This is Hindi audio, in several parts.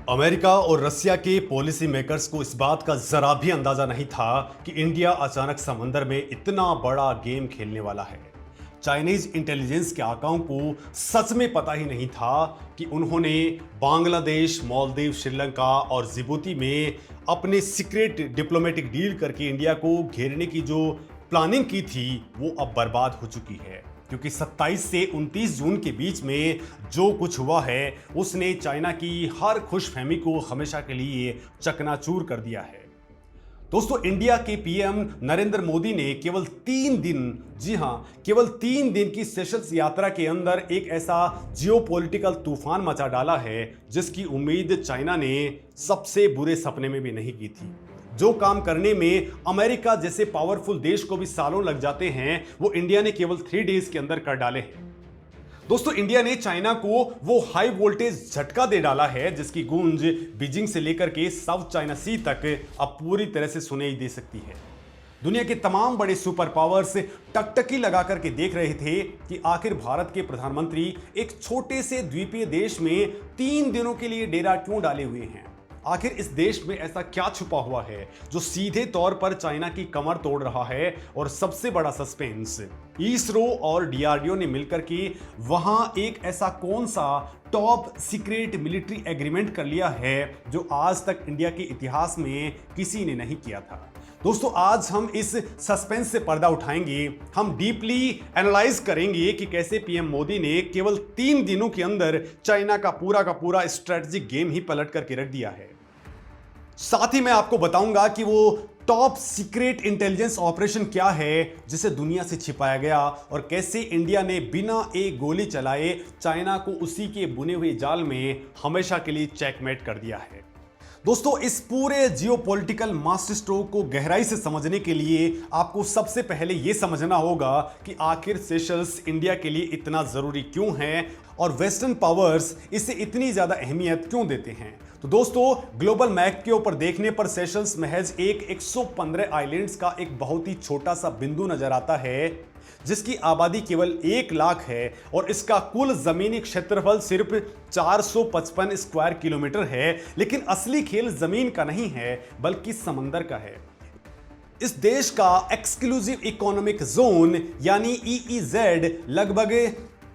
अमेरिका और रसिया के पॉलिसी मेकर्स को इस बात का जरा भी अंदाजा नहीं था कि इंडिया अचानक समंदर में इतना बड़ा गेम खेलने वाला है। चाइनीज इंटेलिजेंस के आकाओं को सच में पता ही नहीं था कि उन्होंने बांग्लादेश, मालदीव, श्रीलंका और जिबूती में अपने सीक्रेट डिप्लोमेटिक डील करके इंडिया को घेरने की जो प्लानिंग की थी वो अब बर्बाद हो चुकी है। क्योंकि 27 से 29 जून के बीच में जो कुछ हुआ है उसने चाइना की हर खुशफहमी को हमेशा के लिए चकनाचूर कर दिया है। दोस्तों, इंडिया के पीएम नरेंद्र मोदी ने केवल 3 दिन, जी हां, केवल 3 दिन की सेशल्स यात्रा के अंदर एक ऐसा जियोपॉलिटिकल तूफान मचा डाला है जिसकी उम्मीद चाइना ने सबसे बुरे सपने में भी नहीं की थी। जो काम करने में अमेरिका जैसे पावरफुल देश को भी सालों लग जाते हैं वो इंडिया ने केवल 3 डेज के अंदर कर डाले हैं। दोस्तों, इंडिया ने चाइना को वो हाई वोल्टेज झटका दे डाला है जिसकी गूंज बीजिंग से लेकर के साउथ चाइना सी तक अब पूरी तरह से सुनाई दे सकती है। दुनिया के तमाम बड़े सुपर पावर्स टकटकी लगा करके देख रहे थे कि आखिर भारत के प्रधानमंत्री एक छोटे से द्वीपीय देश में 3 दिनों के लिए डेरा क्यों डाले हुए हैं। आखिर इस देश में ऐसा क्या छुपा हुआ है जो सीधे तौर पर चाइना की कमर तोड़ रहा है। और सबसे बड़ा सस्पेंस, इसरो और डीआरडीओ ने मिलकर के वहां एक ऐसा कौन सा टॉप सीक्रेट मिलिट्री एग्रीमेंट कर लिया है जो आज तक इंडिया के इतिहास में किसी ने नहीं किया था। दोस्तों, आज हम इस सस्पेंस से पर्दा उठाएंगे। हम डीपली एनालाइज करेंगे कि कैसे पीएम मोदी ने केवल 3 दिनों के अंदर चाइना का पूरा स्ट्रेटेजिक गेम ही पलट करके रख दिया है। साथ ही मैं आपको बताऊंगा कि वो टॉप सीक्रेट इंटेलिजेंस ऑपरेशन क्या है जिसे दुनिया से छिपाया गया और कैसे इंडिया ने बिना एक गोली चलाए चाइना को उसी के बुने हुए जाल में हमेशा के लिए चेकमेट कर दिया है। दोस्तों, इस पूरे जियोपॉलिटिकल मास्टर स्ट्रोक को गहराई से समझने के लिए आपको सबसे पहले यह समझना होगा कि आखिर सेशल्स इंडिया के लिए इतना जरूरी क्यों है और वेस्टर्न पावर्स इसे इतनी ज्यादा अहमियत क्यों देते हैं। तो दोस्तों, ग्लोबल मैप के ऊपर देखने पर सेशल्स महज एक 115 आइलैंड्स का एक बहुत ही छोटा सा बिंदु नजर आता है जिसकी आबादी केवल 1 लाख है और इसका कुल जमीनी क्षेत्रफल सिर्फ 455 स्क्वायर किलोमीटर है। लेकिन असली खेल जमीन का नहीं है बल्कि समंदर का है। इस देश का एक्सक्लूसिव इकोनॉमिक जोन यानी EEZ लगभग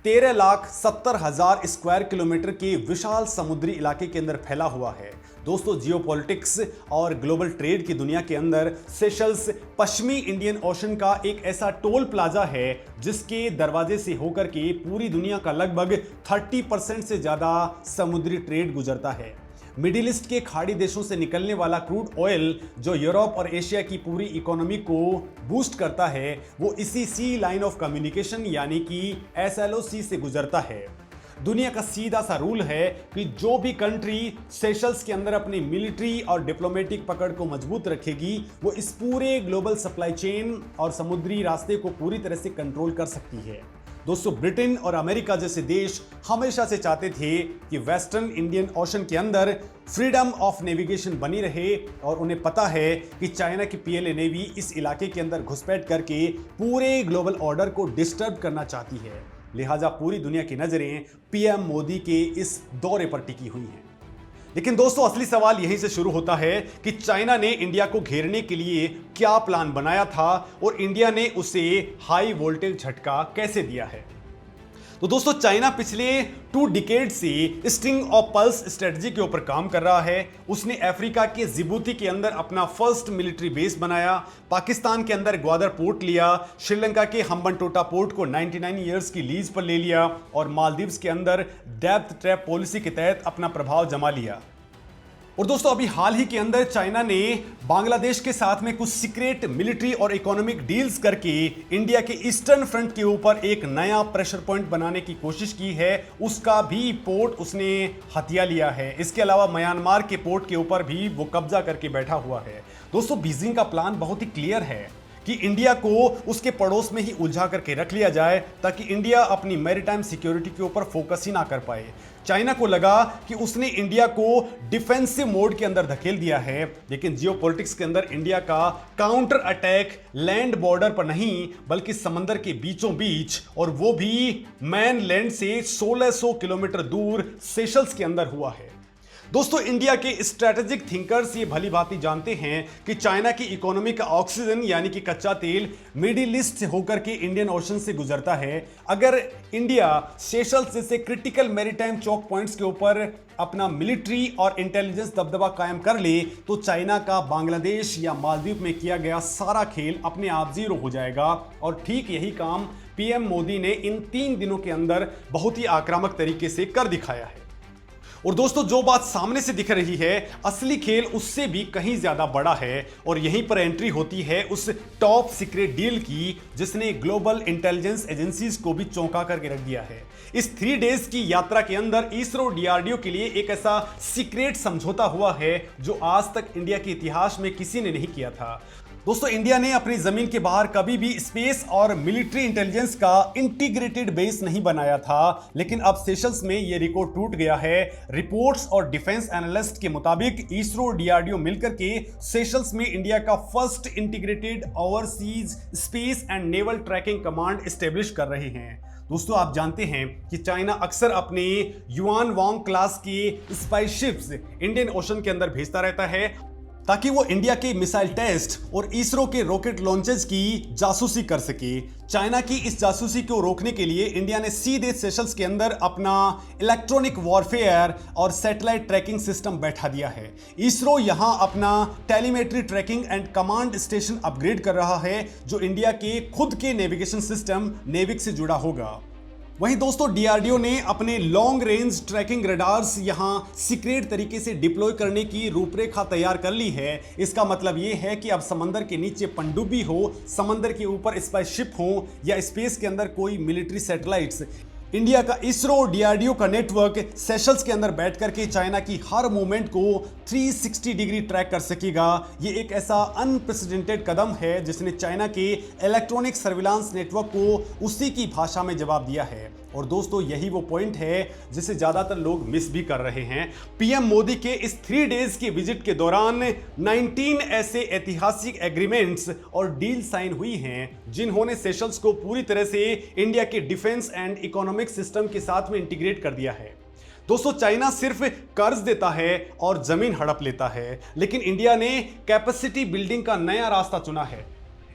13,70,000 स्क्वायर किलोमीटर के विशाल समुद्री इलाके के अंदर फैला हुआ है। दोस्तों, जियोपॉलिटिक्स और ग्लोबल ट्रेड की दुनिया के अंदर सेशल्स पश्चिमी इंडियन ओशन का एक ऐसा टोल प्लाजा है जिसके दरवाजे से होकर के पूरी दुनिया का लगभग 30% से ज्यादा समुद्री ट्रेड गुजरता है। मिडिल ईस्ट के खाड़ी देशों से निकलने वाला क्रूड ऑयल जो यूरोप और एशिया की पूरी इकोनॉमी को बूस्ट करता है वो इसी सी लाइन ऑफ कम्युनिकेशन यानी कि SLOC से गुजरता है। दुनिया का सीधा सा रूल है कि जो भी कंट्री सेशल्स के अंदर अपनी मिलिट्री और डिप्लोमेटिक पकड़ को मजबूत रखेगी वो इस पूरे ग्लोबल सप्लाई चेन और समुद्री रास्ते को पूरी तरह से कंट्रोल कर सकती है। दोस्तों, ब्रिटेन और अमेरिका जैसे देश हमेशा से चाहते थे कि वेस्टर्न इंडियन ओशन के अंदर फ्रीडम ऑफ नेविगेशन बनी रहे और उन्हें पता है कि चाइना की PLA नेवी इस इलाके के अंदर घुसपैठ करके पूरे ग्लोबल ऑर्डर को डिस्टर्ब करना चाहती है। लिहाजा पूरी दुनिया की नजरें पीएम मोदी के इस दौरे पर टिकी हुई हैं। लेकिन दोस्तों, असली सवाल यहीं से शुरू होता है कि चाइना ने इंडिया को घेरने के लिए क्या प्लान बनाया था और इंडिया ने उसे हाई वोल्टेज झटका कैसे दिया है। तो दोस्तों, चाइना पिछले 2 डिकेड से स्ट्रिंग ऑफ पल्स स्ट्रेटजी के ऊपर काम कर रहा है। उसने अफ्रीका के जिबूती के अंदर अपना फर्स्ट मिलिट्री बेस बनाया, पाकिस्तान के अंदर ग्वादर पोर्ट लिया, श्रीलंका के हम्बनटोटा पोर्ट को 99 ईयर्स की लीज पर ले लिया और मालदीव्स के अंदर डेप्थ ट्रैप पॉलिसी के तहत अपना प्रभाव जमा लिया। और दोस्तों, अभी हाल ही के अंदर चाइना ने बांग्लादेश के साथ में कुछ सीक्रेट मिलिट्री और इकोनॉमिक डील्स करके इंडिया के ईस्टर्न फ्रंट के ऊपर एक नया प्रेशर पॉइंट बनाने की कोशिश की है। उसका भी पोर्ट उसने हथिया लिया है। इसके अलावा म्यांमार के पोर्ट के ऊपर भी वो कब्जा करके बैठा हुआ है। दोस्तों, बीजिंग का प्लान बहुत ही क्लियर है कि इंडिया को उसके पड़ोस में ही उलझा करके रख लिया जाए ताकि इंडिया अपनी मैरीटाइम सिक्योरिटी के ऊपर फोकस ही ना कर पाए। चाइना को लगा कि उसने इंडिया को डिफेंसिव मोड के अंदर धकेल दिया है, लेकिन जियोपॉलिटिक्स के अंदर इंडिया का काउंटर अटैक लैंड बॉर्डर पर नहीं बल्कि समंदर के बीचों बीच, और वो भी मैन लैंड से 1600 किलोमीटर दूर सेशल्स के अंदर हुआ है। दोस्तों, इंडिया के स्ट्रेटेजिक थिंकर्स ये भली भांति जानते हैं कि चाइना की इकोनॉमी का ऑक्सीजन यानी कि कच्चा तेल मिडिल ईस्ट से होकर के इंडियन ओशन से गुजरता है। अगर इंडिया सेशल्स जैसे क्रिटिकल मैरीटाइम चौक पॉइंट्स के ऊपर अपना मिलिट्री और इंटेलिजेंस दबदबा कायम कर ले तो चाइना का बांग्लादेश या मालदीव में किया गया सारा खेल अपने आप जीरो हो जाएगा। और ठीक यही काम पीएम मोदी ने इन 3 दिनों के अंदर बहुत ही आक्रामक तरीके से कर दिखाया है। और दोस्तों, जो बात सामने से दिख रही है, असली खेल उससे भी कहीं ज्यादा बड़ा है और यहीं पर एंट्री होती है उस टॉप सीक्रेट डील की जिसने ग्लोबल इंटेलिजेंस एजेंसीज को भी चौंका करके रख दिया है। इस 3 डेज की यात्रा के अंदर इसरो डीआरडीओ के लिए एक ऐसा सीक्रेट समझौता हुआ है जो आज तक इंडिया के इतिहास में किसी ने नहीं किया था। दोस्तों, इंडिया ने अपनी जमीन के बाहर कभी भी स्पेस और मिलिट्री इंटेलिजेंस का इंटीग्रेटेड बेस नहीं बनाया था, लेकिन अब सेशल्स में यह रिकॉर्ड टूट गया है। रिपोर्ट्स और डिफेंस एनालिस्ट के मुताबिक इसरो डीआरडीओ मिलकर के सेशल्स में इंडिया का first integrated overseas space and naval tracking command establish कर रहे हैं। दोस्तों, आप जानते हैं कि चाइना अक्सर अपने युआन वांग क्लास की स्पाई शिप्स इंडियन ओशन के अंदर भेजता रहता है ताकि वो इंडिया के मिसाइल टेस्ट और इसरो के रॉकेट लॉन्चेस की जासूसी कर सके। चाइना की इस जासूसी को रोकने के लिए इंडिया ने सीधे सेशल्स के अंदर अपना इलेक्ट्रॉनिक वॉरफेयर और सैटेलाइट ट्रैकिंग सिस्टम बैठा दिया है। इसरो यहां अपना telemetry tracking and command station upgrade कर रहा है जो इंडिया के खुद के नेविगेशन सिस्टम नेविक से जुड़ा होगा। वहीं दोस्तों, डीआरडीओ ने अपने लॉन्ग रेंज ट्रैकिंग रडार्स यहां सीक्रेट तरीके से डिप्लॉय करने की रूपरेखा तैयार कर ली है। इसका मतलब यह है कि अब समंदर के नीचे पनडुब्बी हो, समंदर के ऊपर स्पाइसशिप हो या स्पेस के अंदर कोई मिलिट्री सैटेलाइट्स, इंडिया का इसरो और डीआरडीओ का नेटवर्क सेशल्स के अंदर बैठ करके चाइना की हर मूवमेंट को 360 डिग्री ट्रैक कर सकेगा। ये एक ऐसा अनप्रेसिडेंटेड कदम है जिसने चाइना के इलेक्ट्रॉनिक सर्विलांस नेटवर्क को उसी की भाषा में जवाब दिया है। और दोस्तों, यही वो पॉइंट है जिसे ज्यादातर लोग मिस भी कर रहे हैं। पीएम मोदी के इस 3 डेज के विजिट के दौरान 19 ऐसे ऐतिहासिक एग्रीमेंट्स और डील साइन हुई हैं जिन्होंने सेशल्स को पूरी तरह से इंडिया के डिफेंस एंड इकोनॉमिक सिस्टम के साथ में इंटीग्रेट कर दिया है। दोस्तों, चाइना सिर्फ कर्ज देता है और जमीन हड़प लेता है, लेकिन इंडिया ने कैपेसिटी बिल्डिंग का नया रास्ता चुना है।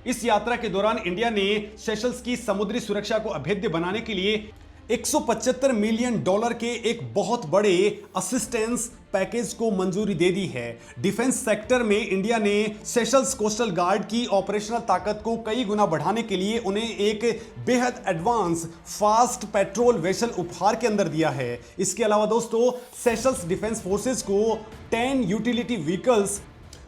इस यात्रा के दौरान इंडिया ने सेशल्स की समुद्री सुरक्षा को अभेद्य बनाने के लिए $175 मिलियन के एक बहुत बड़े असिस्टेंस पैकेज को मंजूरी दे दी है। डिफेंस सेक्टर में इंडिया ने सेशल्स कोस्टल गार्ड की ऑपरेशनल ताकत को कई गुना बढ़ाने के लिए उन्हें एक बेहद एडवांस फास्ट पेट्रोल वेसल उपहार के अंदर दिया है। इसके अलावा दोस्तों, सेशल्स डिफेंस फोर्सेस को 10 यूटिलिटी व्हीकल्स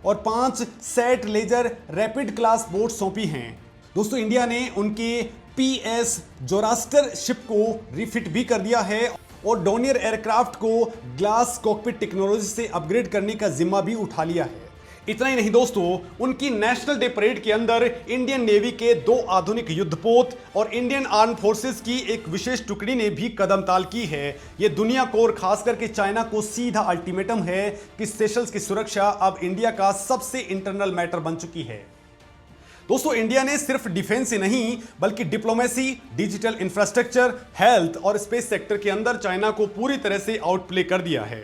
और 5 set laser rapid class boat सौंपी हैं। दोस्तों, इंडिया ने उनके PS जोरास्टर शिप को रिफिट भी कर दिया है और डोनियर एयरक्राफ्ट को ग्लास कॉकपिट टेक्नोलॉजी से अपग्रेड करने का जिम्मा भी उठा लिया है। इतना ही नहीं दोस्तों, उनकी नेशनल डे परेड के अंदर इंडियन नेवी के 2 आधुनिक युद्धपोत और इंडियन आर्म फोर्सेस की एक विशेष टुकड़ी ने भी कदम ताल की है। यह दुनिया को और खास करके चाइना को सीधा अल्टीमेटम है कि सेशल्स की सुरक्षा अब इंडिया का सबसे इंटरनल मैटर बन चुकी है। दोस्तों, इंडिया ने सिर्फ डिफेंस ही नहीं बल्कि डिप्लोमेसी, डिजिटल इंफ्रास्ट्रक्चर, हेल्थ और स्पेस सेक्टर के अंदर चाइना को पूरी तरह से आउटप्ले कर दिया है।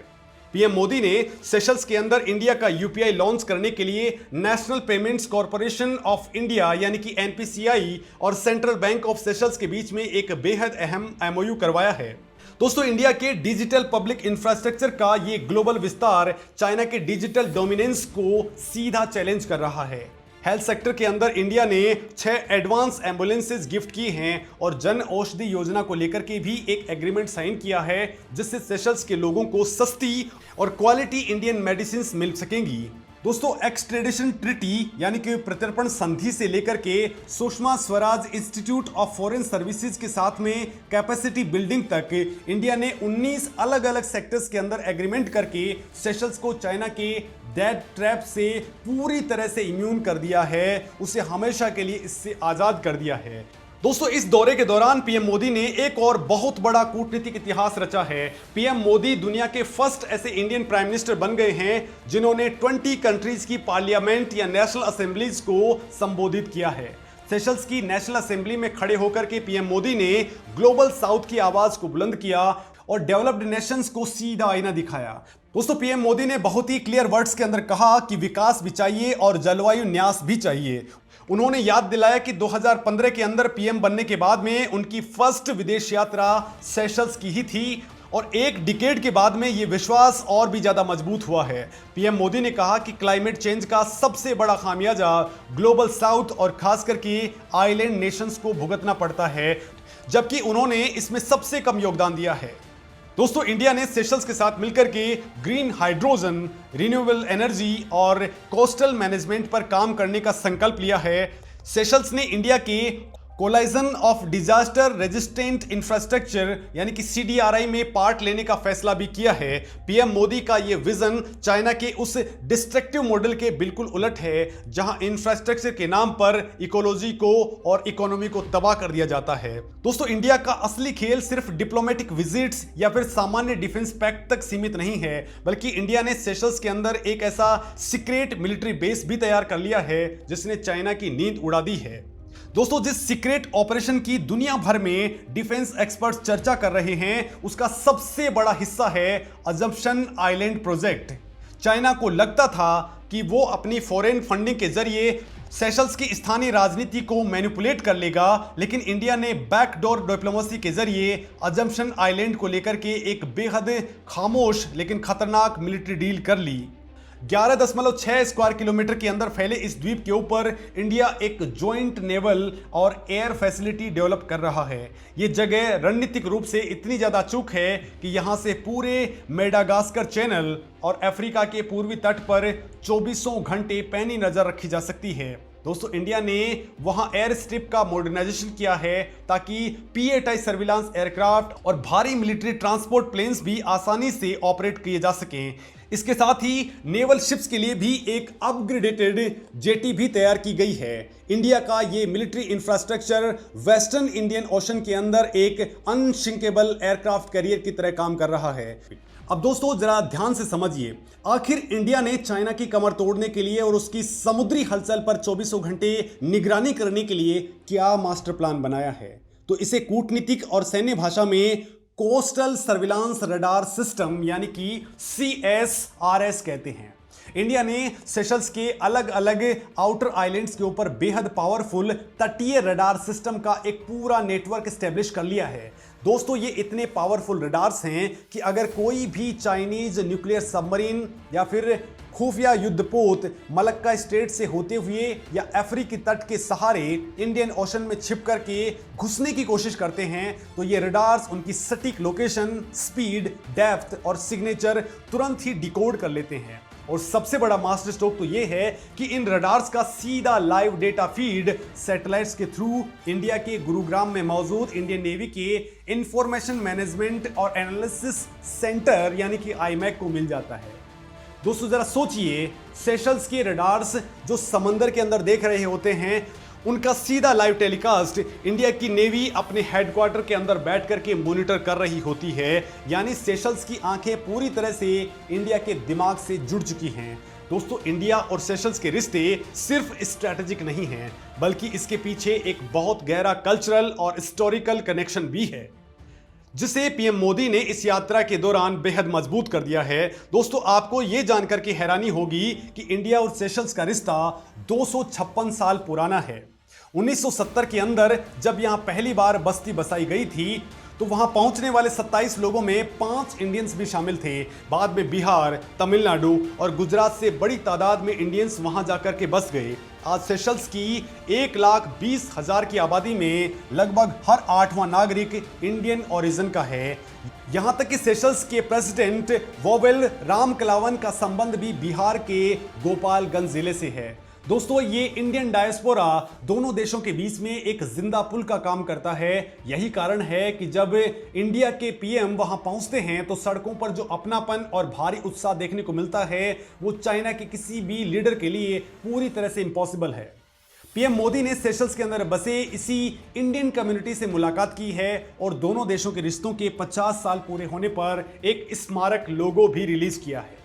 पीएम मोदी ने सेशल्स के अंदर इंडिया का यूपीआई लॉन्च करने के लिए national payments corporation of India यानी कि एनपीसीआई और सेंट्रल बैंक ऑफ सेशल्स के बीच में एक बेहद अहम एमओयू करवाया है। दोस्तों, इंडिया के डिजिटल पब्लिक इंफ्रास्ट्रक्चर का ये ग्लोबल विस्तार चाइना के डिजिटल डोमिनेंस को सीधा चैलेंज कर रहा है। हेल्थ सेक्टर के अंदर इंडिया ने 6 एडवांस एम्बुलेंसेज गिफ्ट की हैं और जन औषधि योजना को लेकर के भी एक एग्रीमेंट साइन किया है जिससे सेशल्स के लोगों को सस्ती और क्वालिटी इंडियन मेडिसिन मिल सकेंगी। दोस्तों, एक्सट्रेडिशन ट्रिटी यानी कि प्रत्यर्पण संधि से लेकर के Sushma Swaraj institute of foreign services के साथ में कैपेसिटी बिल्डिंग तक इंडिया ने 19 अलग अलग सेक्टर्स के अंदर एग्रीमेंट करके सेशल्स को चाइना के डेट ट्रैप से पूरी तरह से इम्यून कर दिया है, उसे हमेशा के लिए इससे आजाद कर दिया है। दोस्तों, इस दौरे के दौरान पीएम मोदी ने एक और बहुत बड़ा कूटनीतिक इतिहास रचा है। पीएम मोदी दुनिया के फर्स्ट ऐसे इंडियन प्राइम मिनिस्टर बन गए हैं जिन्होंने 20 कंट्रीज की पार्लियामेंट या नेशनल असेंबलीज को संबोधित किया है। सेशल्स की नेशनल असेंबली में खड़े होकर के पीएम मोदी ने ग्लोबल साउथ की आवाज को बुलंद किया और डेवलप्ड नेशंस को सीधा आईना दिखाया। दोस्तों, पीएम मोदी ने बहुत ही क्लियर वर्ड्स के अंदर कहा कि विकास भी चाहिए और जलवायु न्यास भी चाहिए। उन्होंने याद दिलाया कि 2015 के अंदर पीएम बनने के बाद में उनकी फर्स्ट विदेश यात्रा सेशल्स की ही थी और एक डिकेड के बाद में यह विश्वास और भी ज्यादा मजबूत हुआ है। पीएम मोदी ने कहा कि क्लाइमेट चेंज का सबसे बड़ा खामियाजा ग्लोबल साउथ और खास करके आइलैंड नेशंस को भुगतना पड़ता है, जबकि उन्होंने इसमें सबसे कम योगदान दिया है। दोस्तों, इंडिया ने सेशल्स के साथ मिलकर के ग्रीन हाइड्रोजन, रिन्यूएबल एनर्जी और कोस्टल मैनेजमेंट पर काम करने का संकल्प लिया है। सेशल्स ने इंडिया के collision of disaster resistant infrastructure यानी कि CDRI में पार्ट लेने का फैसला भी किया है। पीएम मोदी का यह विजन चाइना के उस डिस्ट्रक्टिव मॉडल के बिल्कुल उलट है, जहां इंफ्रास्ट्रक्चर के नाम पर इकोलॉजी को और इकोनॉमी को तबाह कर दिया जाता है। दोस्तों, इंडिया का असली खेल सिर्फ डिप्लोमेटिक विजिट्स या फिर सामान्य डिफेंस पैक्ट तक सीमित नहीं है, बल्कि इंडिया ने सेशल्स के अंदर एक ऐसा सीक्रेट मिलिट्री बेस भी तैयार कर लिया है जिसने चाइना की नींद उड़ा दी है। दोस्तों, जिस सीक्रेट ऑपरेशन की दुनिया भर में डिफेंस एक्सपर्ट्स चर्चा कर रहे हैं, उसका सबसे बड़ा हिस्सा है अजम्पशन आइलैंड प्रोजेक्ट। चाइना को लगता था कि वो अपनी फॉरेन फंडिंग के जरिए सेशल्स की स्थानीय राजनीति को मैनिपुलेट कर लेगा, लेकिन इंडिया ने बैकडोर डिप्लोमेसी के जरिए अजम्पशन आइलैंड को लेकर के एक बेहद खामोश लेकिन खतरनाक मिलिट्री डील कर ली। 11.6 स्क्वायर किलोमीटर के अंदर फैले इस द्वीप के ऊपर इंडिया एक ज्वाइंट नेवल और एयर फैसिलिटी डेवलप कर रहा है। ये जगह रणनीतिक रूप से इतनी ज्यादा अचूक है कि यहां से पूरे मेडागास्कर चैनल और अफ्रीका के पूर्वी तट पर 24 घंटे पैनी नजर रखी जा सकती है। दोस्तों, इंडिया ने वहां एयर स्ट्रिप का मॉडर्नाइजेशन किया है ताकि PATI सर्विलांस एयरक्राफ्ट और भारी मिलिट्री ट्रांसपोर्ट प्लेन्स भी आसानी से ऑपरेट किए जा सकें। इसके साथ ही नेवल शिप्स के लिए भी एक अपग्रेडेटेड जेटी भी तैयार की गई है। इंडिया का ये military infrastructure western Indian ocean के अंदर एक अनसिंकेबल एयरक्राफ्ट कैरियर की तरह काम कर रहा है। अब दोस्तों, जरा ध्यान से समझिए, आखिर इंडिया ने चाइना की कमर तोड़ने के लिए और उसकी समुद्री हलचल पर 24 घंटे निगरानी करने के लिए क्या मास्टर प्लान बनाया है? तो इसे कूटनीतिक और सैन्य भाषा में कोस्टल सर्विलांस रडार सिस्टम यानी कि CSRS कहते हैं। इंडिया ने सेशल्स के अलग अलग आउटर आइलैंड्स के ऊपर बेहद पावरफुल तटीय रडार सिस्टम का एक पूरा नेटवर्क स्टैब्लिश कर लिया है। दोस्तों, ये इतने पावरफुल रडार्स हैं कि अगर कोई भी चाइनीज न्यूक्लियर सबमरीन या फिर खुफिया युद्धपोत मलक्का स्ट्रेट से होते हुए या अफ्रीकी तट के सहारे इंडियन ओशन में छिप करके घुसने की कोशिश करते हैं, तो ये रडार्स उनकी सटीक लोकेशन, स्पीड, डेप्थ और सिग्नेचर तुरंत ही डिकोड कर लेते हैं। और सबसे बड़ा मास्टर स्ट्रोक तो ये है कि इन रडार्स का सीधा लाइव डेटा फीड सैटेलाइट्स के थ्रू इंडिया के गुरुग्राम में मौजूद इंडियन नेवी के इंफॉर्मेशन मैनेजमेंट और एनालिसिस सेंटर यानी कि IMEC को मिल जाता है। दोस्तों, जरा सोचिए, सेशल्स के रडार्स जो समंदर के अंदर देख रहे होते हैं, उनका सीधा लाइव टेलीकास्ट इंडिया की नेवी अपने हेडक्वार्टर के अंदर बैठ करके मॉनिटर कर रही होती है। यानी सेशल्स की आंखें पूरी तरह से इंडिया के दिमाग से जुड़ चुकी हैं। दोस्तों, इंडिया और सेशल्स के रिश्ते सिर्फ स्ट्रैटेजिक नहीं हैं, बल्कि इसके पीछे एक बहुत गहरा कल्चरल और हिस्टोरिकल कनेक्शन भी है, जिसे पीएम मोदी ने इस यात्रा के दौरान बेहद मजबूत कर दिया है। दोस्तों, आपको यह जानकर के हैरानी होगी कि इंडिया और सेशल्स का रिश्ता 256 साल पुराना है। 1970 के अंदर जब यहां पहली बार बस्ती बसाई गई थी, तो वहां पहुंचने वाले 27 लोगों में 5 इंडियंस भी शामिल थे। बाद में बिहार, तमिलनाडु और गुजरात से बड़ी तादाद में इंडियंस वहां जाकर के बस गए। आज सेशल्स की 1,20,000 की आबादी में लगभग हर 8वां नागरिक इंडियन ओरिजिन का है। यहां तक कि सेशल्स के प्रेसिडेंट वोवेल रामकलावन का संबंध भी बिहार के गोपालगंज जिले से है। दोस्तों, ये इंडियन डायस्पोरा दोनों देशों के बीच में एक जिंदा पुल का काम करता है। यही कारण है कि जब इंडिया के पीएम वहां पहुंचते हैं तो सड़कों पर जो अपनापन और भारी उत्साह देखने को मिलता है, वो चाइना के किसी भी लीडर के लिए पूरी तरह से इम्पॉसिबल है। पीएम मोदी ने सेशल्स के अंदर बसे इसी इंडियन कम्युनिटी से मुलाकात की है और दोनों देशों के रिश्तों के 50 साल पूरे होने पर एक स्मारक लोगो भी रिलीज किया है।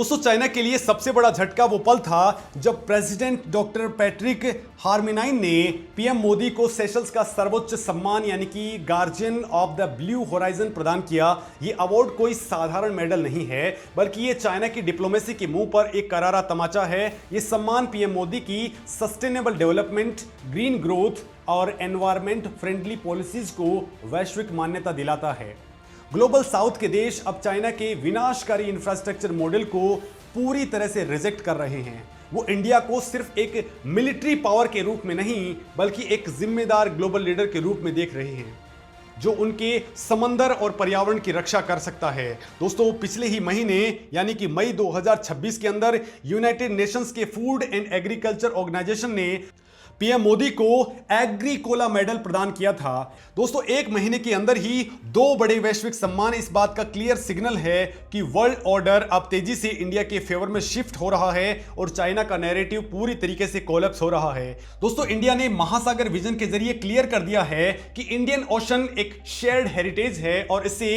दोस्तों चाइना के लिए सबसे बड़ा झटका वो पल था जब प्रेसिडेंट डॉक्टर पैट्रिक हार्मेनाइन ने पीएम मोदी को सेशल्स का सर्वोच्च सम्मान यानी कि guardian of the blue horizon प्रदान किया। ये अवार्ड कोई साधारण मेडल नहीं है, बल्कि ये चाइना की डिप्लोमेसी के मुंह पर एक करारा तमाचा है। ये सम्मान पीएम मोदी की सस्टेनेबल डेवलपमेंट, ग्रीन ग्रोथ और एनवायरमेंट फ्रेंडली पॉलिसीज को वैश्विक मान्यता दिलाता है। ग्लोबल साउथ के देश अब चाइना के विनाशकारी इंफ्रास्ट्रक्चर मॉडल को पूरी तरह से रिजेक्ट कर रहे हैं। वो इंडिया को सिर्फ एक मिलिट्री पावर के रूप में नहीं, बल्कि एक जिम्मेदार ग्लोबल लीडर के रूप में देख रहे हैं, जो उनके समंदर और पर्यावरण की रक्षा कर सकता है। दोस्तों पिछले ही महीने यानी कि मई 2026 के अंदर यूनाइटेड नेशंस के फूड एंड एग्रीकल्चर ऑर्गेनाइजेशन ने पीएम मोदी को एग्रीकोला मेडल प्रदान किया था। दोस्तों एक महीने के अंदर ही दो बड़े वैश्विक सम्मान इस बात का क्लियर सिग्नल है कि वर्ल्ड ऑर्डर अब तेजी से इंडिया के फेवर में शिफ्ट हो रहा है और चाइना का नैरेटिव पूरी तरीके से कोलैप्स हो रहा है। दोस्तों इंडिया ने महासागर विजन के जरिए क्लियर कर दिया है कि इंडियन ओशन एक शेयर्ड हेरिटेज है और इसे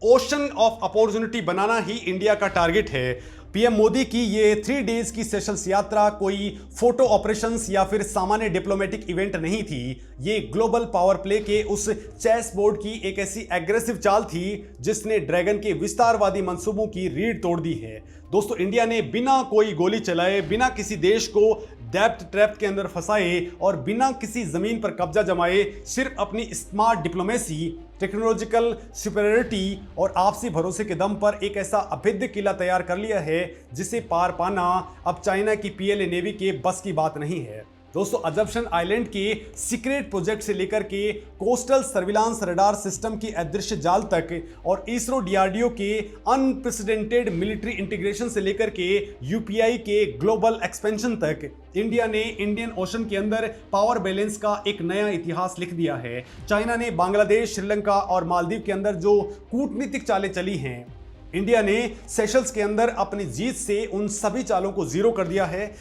ocean of opportunity banana he India का टारगेट है। पीएम मोदी की ये 3 डेज की सेशल्स यात्रा कोई फोटो ऑपरेशंस या फिर सामान्य डिप्लोमेटिक इवेंट नहीं थी। ये ग्लोबल पावर प्ले के उस चेस बोर्ड की एक ऐसी एग्रेसिव चाल थी जिसने ड्रैगन के विस्तारवादी मंसूबों की रीढ़ तोड़ दी है। दोस्तों इंडिया ने बिना कोई गोली चलाए, बिना किसी देश को डेप्थ ट्रैप के अंदर फंसाए और बिना किसी जमीन पर कब्जा जमाए सिर्फ अपनी स्मार्ट डिप्लोमेसी, टेक्नोलॉजिकल सुपेरियरिटी और आपसी भरोसे के दम पर एक ऐसा अभेद्य किला तैयार कर लिया है जिसे पार पाना अब चाइना की पीएलए नेवी के बस की बात नहीं है। दोस्तों अजम्पशन आइलैंड के सीक्रेट प्रोजेक्ट से लेकर के कोस्टल सर्विलांस रडार सिस्टम की अदृश्य जाल तक और इसरो डीआरडीओ के अनप्रेसिडेंटेड मिलिट्री इंटीग्रेशन से लेकर के यूपीआई के ग्लोबल एक्सपेंशन तक इंडिया ने इंडियन ओशन के अंदर पावर बैलेंस का एक नया इतिहास लिख दिया है। चाइना ने बांग्लादेश, श्रीलंका और मालदीव के अंदर जो कूटनीतिक चालें चली हैं, इंडिया ने सेशल्स के अंदर अपनी जीत से उन सभी चालों को जीरो कर दिया है।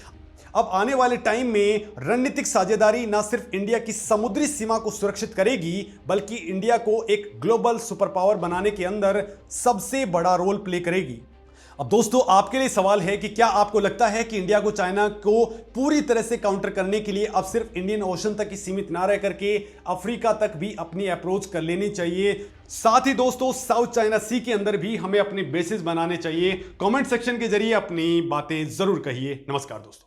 अब आने वाले टाइम में रणनीतिक साझेदारी न सिर्फ इंडिया की समुद्री सीमा को सुरक्षित करेगी, बल्कि इंडिया को एक ग्लोबल सुपर पावर बनाने के अंदर सबसे बड़ा रोल प्ले करेगी। अब दोस्तों आपके लिए सवाल है कि क्या आपको लगता है कि इंडिया को चाइना को पूरी तरह से काउंटर करने के लिए अब सिर्फ इंडियन ओशन तक ही सीमित ना रह करके अफ्रीका तक भी अपनी अप्रोच कर लेनी चाहिए? साथ ही दोस्तों साउथ चाइना सी के अंदर भी हमें अपने बेसिस बनाने चाहिए। कमेंट सेक्शन के जरिए अपनी बातें जरूर कहिए। नमस्कार दोस्तों।